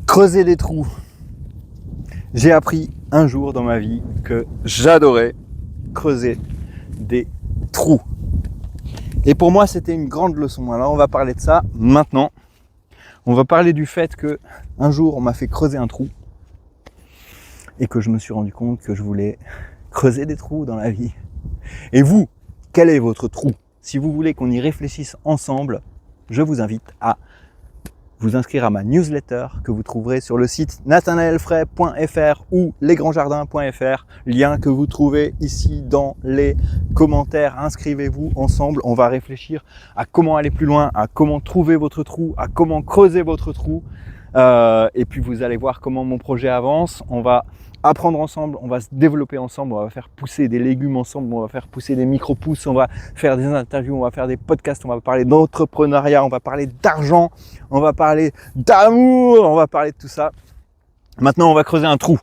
Creuser des trous. J'ai appris un jour dans ma vie que j'adorais creuser des trous. Et pour moi, c'était une grande leçon. Alors on va parler de ça maintenant. On va parler du fait que un jour, on m'a fait creuser un trou et que je me suis rendu compte que je voulais creuser des trous dans la vie. Et vous, quel est votre trou? Si vous voulez qu'on y réfléchisse ensemble, je vous invite à vous inscrire à ma newsletter que vous trouverez sur le site nathanaelfray.fr ou lesgrandsjardins.fr, lien que vous trouvez ici dans les commentaires. Inscrivez-vous ensemble, on va réfléchir à comment aller plus loin, à comment trouver votre trou, à comment creuser votre trou. Et puis vous allez voir comment mon projet avance. On va apprendre ensemble, on va se développer ensemble, on va faire pousser des légumes ensemble, on va faire pousser des micro-pousses, on va faire des interviews, on va faire des podcasts, on va parler d'entrepreneuriat, on va parler d'argent, on va parler d'amour, on va parler de tout ça. Maintenant, on va creuser un trou.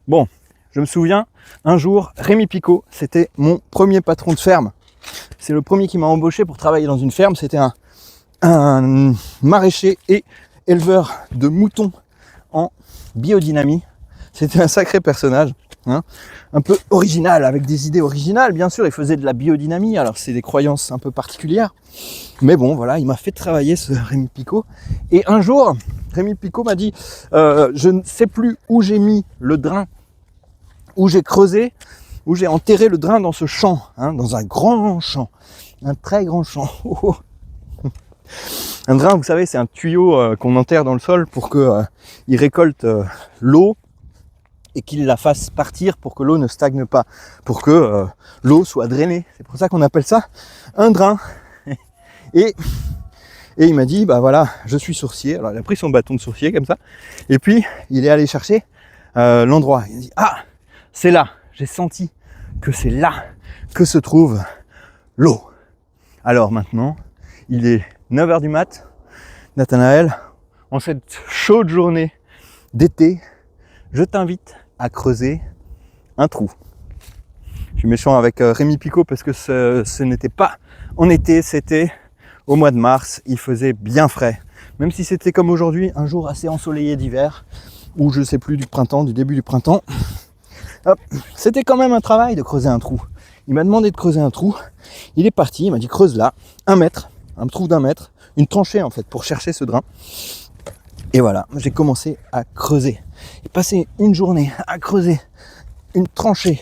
Bon, je me souviens, un jour, Rémi Picot, c'était mon premier patron de ferme. C'est le premier qui m'a embauché pour travailler dans une ferme. C'était un maraîcher et éleveur de moutons en biodynamie. C'était un sacré personnage, un peu original, avec des idées originales, bien sûr. Il faisait de la biodynamie, alors c'est des croyances un peu particulières. Mais bon, voilà, il m'a fait travailler ce Rémi Picot. Et un jour, Rémi Picot m'a dit, je ne sais plus où j'ai mis le drain, où j'ai creusé, où j'ai enterré le drain dans ce champ, dans un grand champ, un très grand champ. Un drain, vous savez, c'est un tuyau qu'on enterre dans le sol pour qu'il récolte l'eau et qu'il la fasse partir pour que l'eau ne stagne pas, pour que l'eau soit drainée. C'est pour ça qu'on appelle ça un drain. Et il m'a dit, bah voilà, je suis sourcier. Alors il a pris son bâton de sourcier comme ça, et puis il est allé chercher l'endroit. Il a dit, ah, c'est là, j'ai senti que c'est là que se trouve l'eau. Alors maintenant, il est 9h du mat, Nathanaël, en cette chaude journée d'été, je t'invite à creuser un trou. Je suis méchant avec Rémi Picot parce que ce n'était pas en été, c'était au mois de mars, il faisait bien frais. Même si c'était comme aujourd'hui, un jour assez ensoleillé d'hiver, ou je ne sais plus, du printemps, du début du printemps, c'était quand même un travail de creuser un trou. Il m'a demandé de creuser un trou, il est parti, il m'a dit creuse là, 1 mètre, un trou d'1 mètre, une tranchée en fait pour chercher ce drain. Et voilà, j'ai commencé à creuser. J'ai passé une journée à creuser une tranchée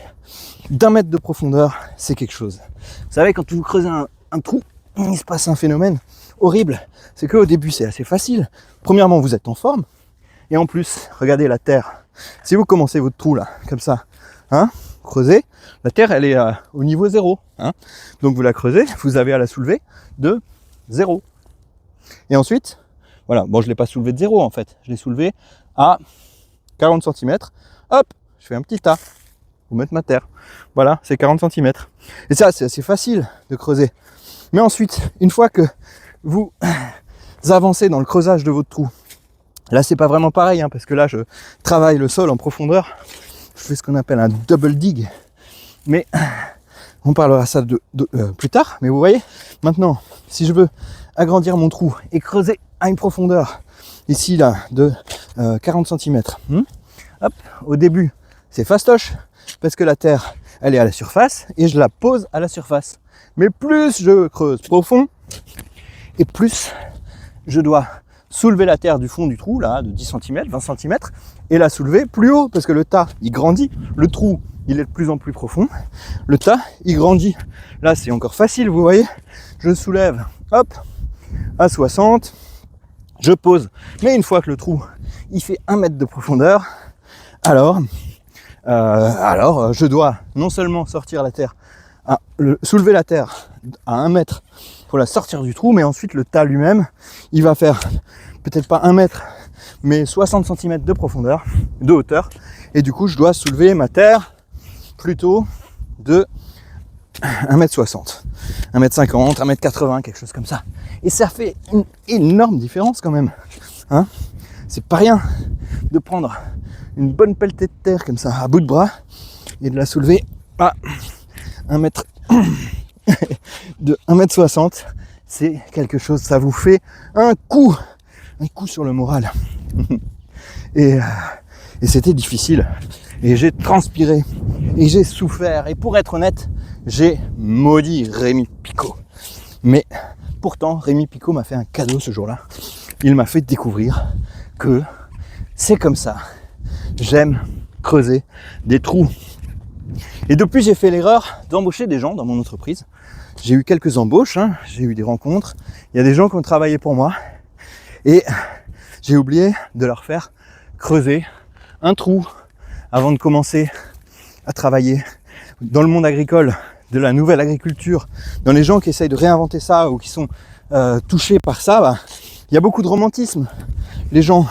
d'1 mètre de profondeur, c'est quelque chose. Vous savez, quand vous creusez un trou, il se passe un phénomène horrible. C'est qu'au début, c'est assez facile. Premièrement, vous êtes en forme. Et en plus, regardez la terre. Si vous commencez votre trou là, comme ça, creusez, la terre, elle est au niveau 0. Donc vous la creusez, vous avez à la soulever de 0. Et ensuite, voilà, bon, je ne l'ai pas soulevé de 0 en fait. Je l'ai soulevé à 40 cm. Hop, je fais un petit tas pour mettre ma terre. Voilà, c'est 40 cm. Et ça, c'est assez facile de creuser. Mais ensuite, une fois que vous avancez dans le creusage de votre trou, là, c'est pas vraiment pareil, parce que là, je travaille le sol en profondeur. Je fais ce qu'on appelle un double dig. Mais on parlera ça plus tard. Mais vous voyez, maintenant, si je veux agrandir mon trou et creuser à une profondeur, ici, là, de 40 cm, hop, au début, c'est fastoche, parce que la terre, elle est à la surface, et je la pose à la surface. Mais plus je creuse profond, et plus je dois soulever la terre du fond du trou, là, de 10 cm, 20 cm, et la soulever plus haut, parce que le tas, il grandit, le trou, il est de plus en plus profond, le tas, il grandit. Là, c'est encore facile, vous voyez, je soulève, hop, à 60, je pose. Mais une fois que le trou, il fait 1 mètre de profondeur, alors je dois non seulement sortir la terre, soulever la terre à 1 mètre pour la sortir du trou, mais ensuite le tas lui-même, il va faire peut-être pas 1 mètre, mais 60 cm de profondeur, de hauteur, et du coup je dois soulever ma terre plutôt de 1m60, 1m50, 1m80, quelque chose comme ça. Et ça fait une énorme différence quand même. C'est pas rien de prendre une bonne pelletée de terre comme ça à bout de bras et de la soulever à 1 mètre de 1m60. c'est quelque chose, ça vous fait un coup sur le moral. Et c'était difficile. Et j'ai transpiré. Et j'ai souffert. Et pour être honnête, j'ai maudit Rémi Picaud. Mais pourtant, Rémi Picaud m'a fait un cadeau ce jour-là. Il m'a fait découvrir que c'est comme ça. J'aime creuser des trous. Et depuis, j'ai fait l'erreur d'embaucher des gens dans mon entreprise. J'ai eu quelques embauches, j'ai eu des rencontres. Il y a des gens qui ont travaillé pour moi. Et j'ai oublié de leur faire creuser un trou avant de commencer à travailler dans le monde agricole, de la nouvelle agriculture, dans les gens qui essayent de réinventer ça ou qui sont touchés par ça, il y a beaucoup de romantisme. Les gens,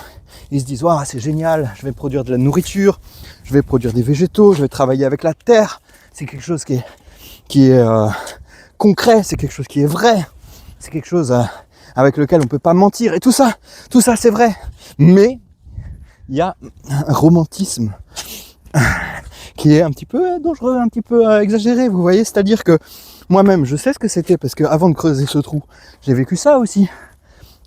ils se disent « c'est génial, je vais produire de la nourriture, je vais produire des végétaux, je vais travailler avec la terre. » C'est quelque chose qui est concret, c'est quelque chose qui est vrai, c'est quelque chose avec lequel on ne peut pas mentir. Et tout ça c'est vrai. Mais il y a un romantisme qui est un petit peu dangereux, un petit peu exagéré, vous voyez. C'est-à-dire que moi-même, je sais ce que c'était, parce qu'avant de creuser ce trou, j'ai vécu ça aussi.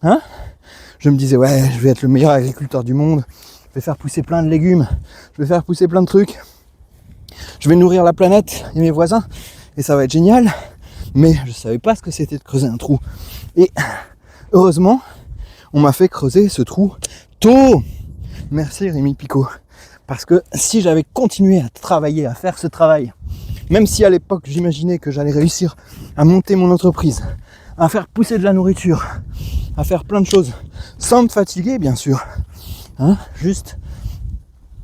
Je me disais, je vais être le meilleur agriculteur du monde, je vais faire pousser plein de légumes, je vais faire pousser plein de trucs, je vais nourrir la planète et mes voisins, et ça va être génial. Mais je ne savais pas ce que c'était de creuser un trou. Et heureusement, on m'a fait creuser ce trou tôt. Merci Rémi Picaud. Parce que si j'avais continué à travailler, à faire ce travail, même si à l'époque j'imaginais que j'allais réussir à monter mon entreprise, à faire pousser de la nourriture, à faire plein de choses, sans me fatiguer bien sûr, juste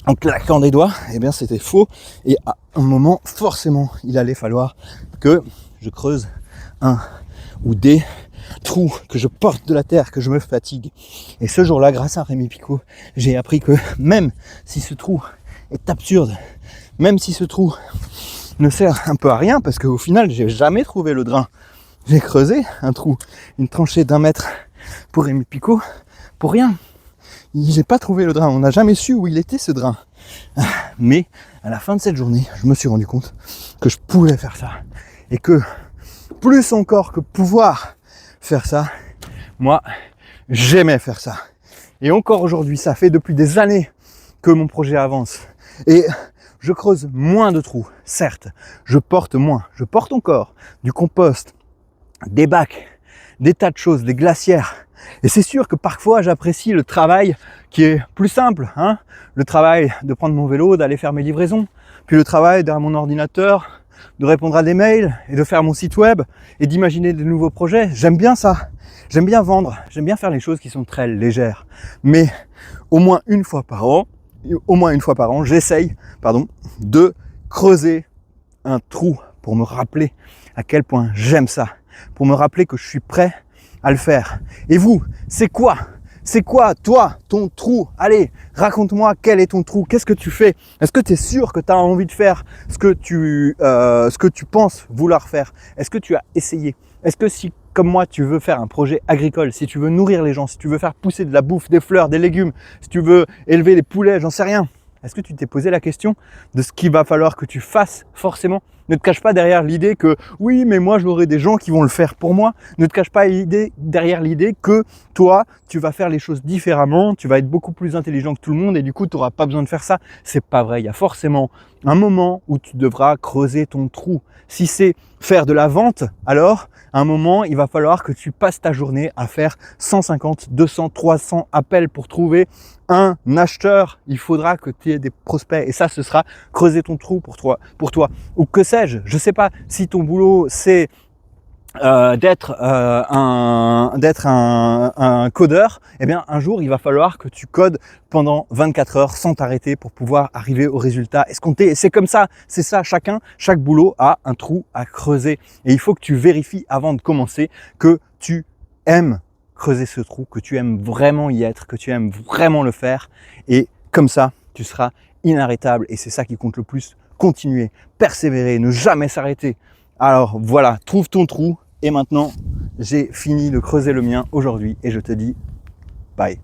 en claquant des doigts, eh bien c'était faux. Et à un moment, forcément, il allait falloir que je creuse un ou des trous, que je porte de la terre, que je me fatigue. Et ce jour-là, grâce à Rémi Picaud, j'ai appris que même si ce trou est absurde, même si ce trou ne sert un peu à rien, parce qu'au final, j'ai jamais trouvé le drain. J'ai creusé un trou, une tranchée d'1 mètre pour Rémi Picaud, pour rien. J'ai pas trouvé le drain, on n'a jamais su où il était ce drain. Mais à la fin de cette journée, je me suis rendu compte que je pouvais faire ça. Et que plus encore que pouvoir faire ça, moi, j'aimais faire ça. Et encore aujourd'hui, ça fait depuis des années que mon projet avance. Et je creuse moins de trous, certes. Je porte moins. Je porte encore du compost, des bacs, des tas de choses, des glacières. Et c'est sûr que parfois, j'apprécie le travail qui est plus simple. Le travail de prendre mon vélo, d'aller faire mes livraisons. Puis le travail derrière mon ordinateur, de répondre à des mails et de faire mon site web et d'imaginer de nouveaux projets. J'aime bien ça. J'aime bien vendre. J'aime bien faire les choses qui sont très légères. Mais au moins une fois par an, j'essaye, de creuser un trou pour me rappeler à quel point j'aime ça. Pour me rappeler que je suis prêt à le faire. Et vous, c'est quoi ? C'est quoi, toi, ton trou? Allez, raconte-moi quel est ton trou, qu'est-ce que tu fais? Est-ce que tu es sûr que tu as envie de faire ce que tu penses vouloir faire? Est-ce que tu as essayé? Est-ce que si, comme moi, tu veux faire un projet agricole, si tu veux nourrir les gens, si tu veux faire pousser de la bouffe, des fleurs, des légumes, si tu veux élever des poulets, j'en sais rien. Est-ce que tu t'es posé la question de ce qu'il va falloir que tu fasses forcément? Ne te cache pas derrière l'idée que oui, mais moi j'aurai des gens qui vont le faire pour moi. Ne te cache pas derrière l'idée que toi, tu vas faire les choses différemment, tu vas être beaucoup plus intelligent que tout le monde et du coup, tu n'auras pas besoin de faire ça. C'est pas vrai. Il y a forcément un moment où tu devras creuser ton trou. Si c'est faire de la vente, alors à un moment, il va falloir que tu passes ta journée à faire 150, 200, 300 appels pour trouver un acheteur. Il faudra que tu aies des prospects et ça, ce sera creuser ton trou pour toi. Ou que sais-je, je sais pas si ton boulot c'est d'être un codeur, eh bien un jour il va falloir que tu codes pendant 24 heures sans t'arrêter pour pouvoir arriver au résultat escompté. Et c'est comme ça, c'est ça, chaque boulot a un trou à creuser. Et il faut que tu vérifies avant de commencer que tu aimes creuser ce trou, que tu aimes vraiment y être, que tu aimes vraiment le faire. Et comme ça, tu seras inarrêtable. Et c'est ça qui compte le plus. Continuer, persévérer, ne jamais s'arrêter. Alors voilà, trouve ton trou. Et maintenant, j'ai fini de creuser le mien aujourd'hui et je te dis bye.